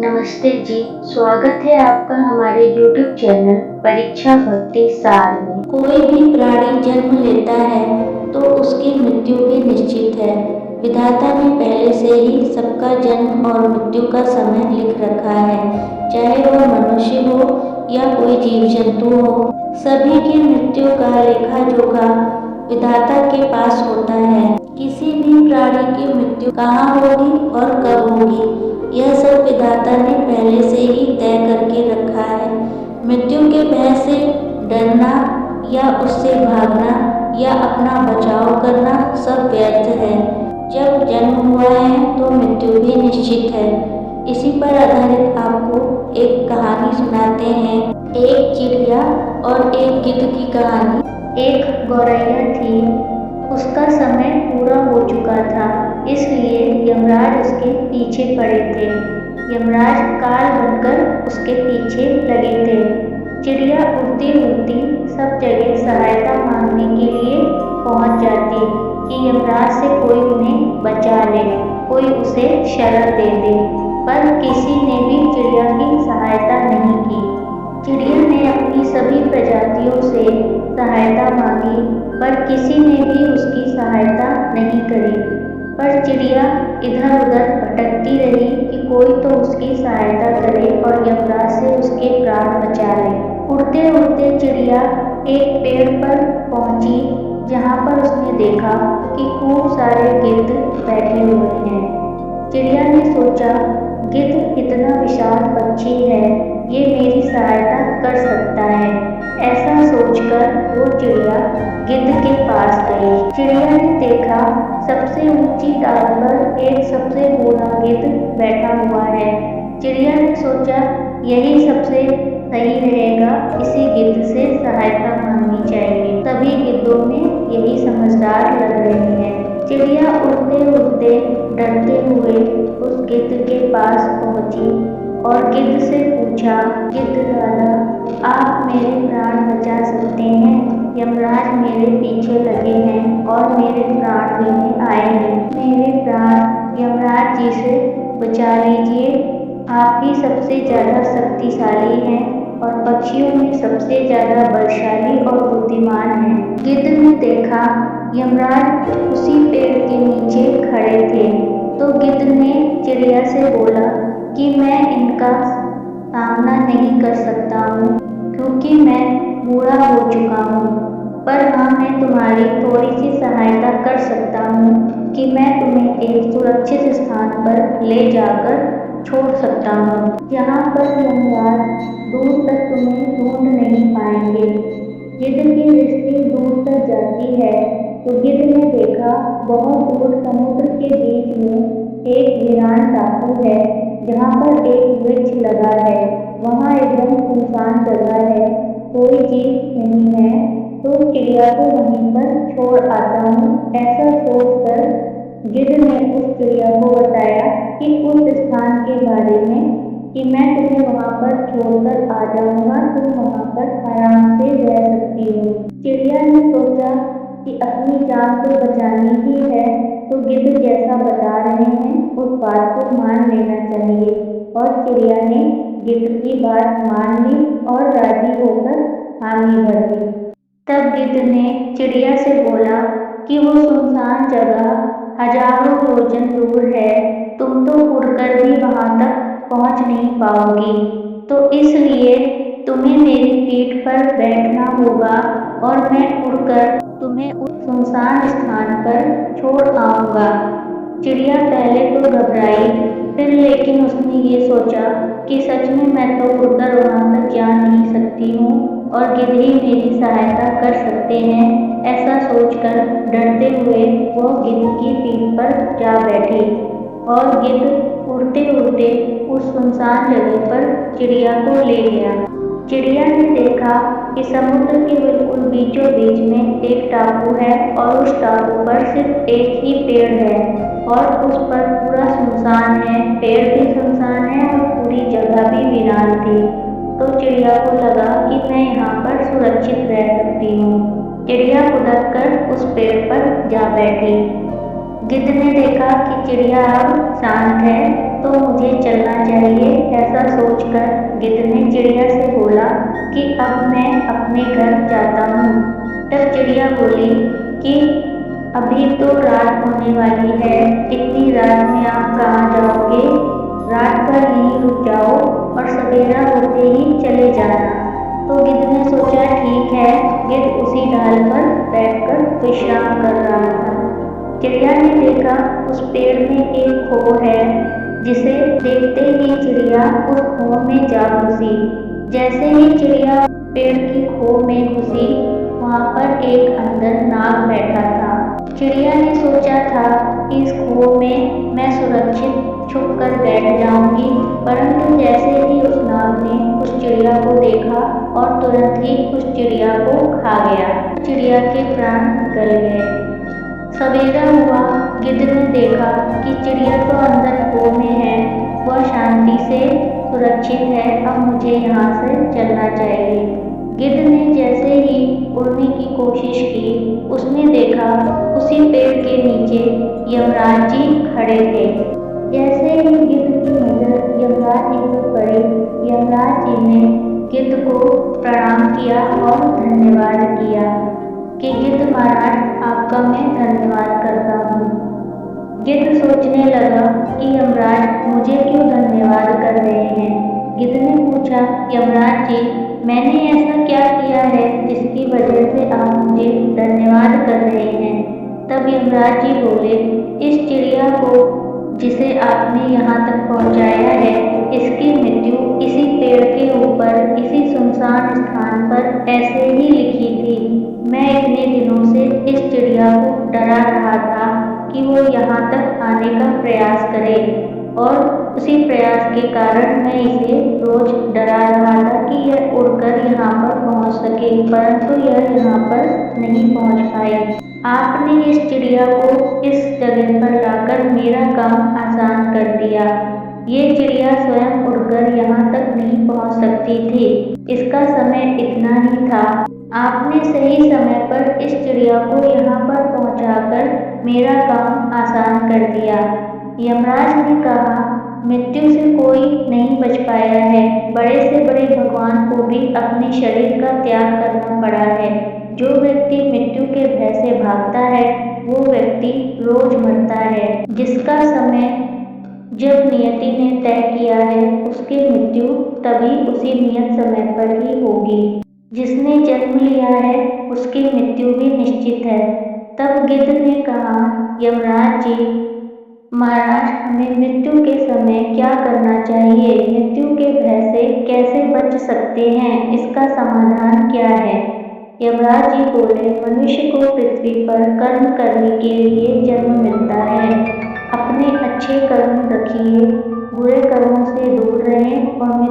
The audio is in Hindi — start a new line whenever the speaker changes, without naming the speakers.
नमस्ते जी, स्वागत है आपका हमारे YouTube चैनल परीक्षा भक्ति सार में।
कोई भी प्राणी जन्म लेता है तो उसकी मृत्यु भी निश्चित है। विधाता ने पहले से ही सबका जन्म और मृत्यु का समय लिख रखा है। चाहे वह मनुष्य हो या कोई जीव जंतु हो, सभी की मृत्यु का लेखा जोखा विधाता के पास होता है। किसी भी प्राणी की मृत्यु कहाँ होगी और कब होगी, यह सब विधाता ने पहले से ही तय करके रखा है। मृत्यु के भय से डरना या उससे भागना या अपना बचाव करना सब व्यर्थ है। जब जन्म हुआ है तो मृत्यु भी निश्चित है। इसी पर आधारित आपको एक कहानी सुनाते हैं। एक चिड़िया और एक गिद्ध की कहानी।
एक गौरैया थी, उसका समय पूरा हो चुका था, इसलिए यमराज उसके पीछे पड़े थे। यमराज काल बनकर उसके पीछे लगे थे। चिड़िया उड़ती उड़ती सब जगह सहायता मांगने के लिए पहुंच जाती कि यमराज से कोई उन्हें बचा ले, कोई उसे शरण दे दे, पर किसी ने भी चिड़िया की सहायता नहीं की। चिड़िया ने अपनी सभी प्रजातियों से सहायता मांगी, पर किसी ने भी उसकी सहायता नहीं करी। पर चिड़िया इधर उधर भटकती रही कि कोई तो उसकी सहायता करे और यमराज से उसके प्राण बचा ले। उड़ते उड़ते चिड़िया एक पेड़ पर पहुंची, जहां पर उसने देखा कि खूब सारे गिद्ध बैठे हुए हैं। चिड़िया ने सोचा, गिद्ध इतना विशाल पक्षी है, ये मेरी सहायता कर सकता है। ऐसा सोचकर वो चिड़िया गिद्ध के पास गई। चिड़िया ने देखा सबसे ऊंची डाल पर एक सबसे बूढ़ा गिद्ध बैठा हुआ है। चिड़िया ने सोचा, यही सबसे सही रहेगा, इसी गिद्ध से सहायता मांगनी चाहिए। सभी गिद्धों में यही समझदार लग रहे हैं। चिड़िया उड़ते उड़ते डरते हुए उस गिद्ध के पास पहुंची और गिद्ध से पूछा, गिद्ध दादा, आप मेरे प्राण बचा सकते हैं? यमराज मेरे पीछे लगे हैं और मेरे प्राण लेने आए हैं। मेरे प्राण यमराज जी से बचा लीजिए। आप ही सबसे ज्यादा शक्तिशाली हैं और पक्षियों में सबसे ज्यादा बलशाली और बुद्धिमान हैं। गिद्ध ने देखा यमराज उसी पेड़ के नीचे खड़े थे, तो गिद्ध ने चिड़िया से बोला कि मैं इनका सामना नहीं कर सकता हूँ, क्योंकि मैं बूढ़ा हो चुका हूँ। पर हाँ, मैं तुम्हारी थोड़ी सी सहायता कर सकता हूँ कि मैं तुम्हें एक सुरक्षित स्थान पर ले जाकर छोड़ सकता हूँ, जहाँ पर यमराज दूर तक तुम्हें ढूंढ नहीं पाएंगे। गिद्ध की दृष्टि दूर तक जाती है तो गिद्ध ने देखा बहुत दूर समुद्र के बीच में एक वीरान टापू है, जहाँ पर एक वृक्ष लगा है। वहाँ एकदम सुनसान जगह है, कोई चीज नहीं है, तो चिड़िया को वहीं पर छोड़ आता हूँ। ऐसा सोचकर गिद्ध ने उस चिड़िया को बताया कि उस स्थान के बारे में कि मैं तुम्हें वहाँ पर छोड़कर आ जाऊँगा, तुम वहाँ पर आराम से रह सकती हो। चिड़िया ने सोचा कि अपनी जान तो बचानी ही है, तो गिद्ध जैसा बता रहे हैं उस बात को मान लेना चाहिए। और चिड़िया ने गिद्ध की बात मान ली और राजी होकर हामी भर दी। तब गिद्ध ने चिड़िया से बोला कि वो सुनसान जगह हजारों योजन दूर है, तुम तो उड़कर भी वहां तक पहुंच नहीं पाओगी, तो इसलिए तुम्हें मेरी पीठ पर बैठना होगा और मैं उड़कर तुम्हें उस सुनसान स्थान पर छोड़ आऊंगा। चिड़िया पहले तो घबराई, फिर लेकिन उसने ये सोचा कि सच में मैं तो उड़कर वहां तक जा नहीं सकती हूँ और गिद्ध ही मेरी सहायता कर सकते हैं। ऐसा सोचकर डरते हुए वो गिद्ध की पीठ पर जा बैठी और गिद्ध उड़ते उड़ते उस सुनसान जगह पर चिड़िया को ले गया। चिड़िया ने देखा कि समुद्र के बिल्कुल बीचों बीच में एक टापू है और उस टापू पर सिर्फ एक ही पेड़ है और उस पर पूरा सुनसान है, पेड़ भी सुनसान है और पूरी जगह भी वीरान थी। तो चिड़िया को लगा कि मैं यहाँ पर सुरक्षित रह सकती हूँ। चिड़िया कूद कर उस पेड़ पर जा बैठी। गिद्ध ने देखा कि चिड़िया अब शांत है, तो मुझे चलना चाहिए, गिद्ध ने चिड़िया से बोला कि अब मैं अपने घर जाता हूँ। तब चिड़िया बोली कि अभी तो रात होने वाली है, इतनी रात में आप कहाँ जाओगे? रात भर यहीं रुक जाओ और सवेरा होते ही चले जाना। तो गिद्ध ने सोचा ठीक है। गिद्ध उसी डाल पर बैठकर विश्राम कर रहा था। चिड़िया ने देखा उस पेड़ में एक खो है, जिसे देखते ही चिड़िया उस खो में जा घुसी। जैसे ही चिड़िया पेड़ की खो में घुसी, वहाँ पर एक अंदर नाग बैठा था। चिड़िया ने सोचा था कि इस खो में मैं सुरक्षित छुप कर बैठ जाऊंगी, परंतु जैसे ही उस नाग ने उस चिड़िया को देखा और तुरंत ही उस चिड़िया को खा गया। चिड़िया के प्राण निकल गए। सवेरा हुआ, गिद्ध ने देखा कि चिड़िया तो अंदर खो में है, वह शांति से सुरक्षित है, अब मुझे यहाँ से चलना चाहिए। गिद्ध ने जैसे ही उड़ने की कोशिश की, उसने देखा उसी पेड़ के नीचे यमराज जी खड़े थे। जैसे ही गिद्ध की नजर यमराज जी पर पड़ी, यमराज जी ने गिद्ध को प्रणाम किया और धन्यवाद किया कि गिद्ध महाराज, आपका मैं धन्यवाद करता हूँ। गिद्ध सोचने लगा कि यमराज मुझे क्यों धन्यवाद कर रहे हैं। गिद्ध ने पूछा, यमराज जी, मैंने ऐसा क्या किया है जिसकी वजह से आप मुझे धन्यवाद कर रहे हैं? तब यमराज जी बोले, इस चिड़िया को जिसे आपने यहाँ तक पहुँचाया है, इसकी मृत्यु इसी पेड़ के ऊपर, इसी सुनसान स्थान पर ऐसे ही लिखी थी। मैं इतने दिनों से इस चिड़िया को डरा रहा था कि वो यहाँ तक आने का प्रयास करे, और उसी प्रयास के कारण मैं इसे रोज डरा रहा था कि यह उड़कर यहाँ पर पहुँच सके, परंतु यह यहाँ पर नहीं पहुँच पाई। आपने इस चिड़िया को इस जगह पर लाकर मेरा काम आसान कर दिया। ये चिड़िया स्वयं उड़कर यहाँ तक नहीं पहुँच सकती थी, इसका समय इतना ही था। आपने सही समय पर इस चिड़िया को यहाँ पर पहुँचाकर मेरा काम आसान कर दिया। यमराज ने कहा, मृत्यु से कोई नहीं बच पाया है, बड़े से बड़े भगवान को भी अपने शरीर का त्याग करना पड़ा है। जो व्यक्ति मृत्यु के भय से भागता है, वो व्यक्ति रोज मरता है। जिसका समय जब नियति ने तय किया है, उसकी मृत्यु तभी उसी नियत समय पर ही होगी। जिसने जन्म लिया है, उसकी मृत्यु भी निश्चित है। तब गिद्ध ने कहा, यमराज जी महाराज, हमें मृत्यु के समय क्या करना चाहिए? मृत्यु के भय से कैसे बच सकते हैं? इसका समाधान क्या है? यमराज जी बोले, मनुष्य को पृथ्वी पर कर्म करने के लिए जन्म मिलता है। अपने अच्छे कर्म रखिए, बुरे कर्मों से दूर रहें और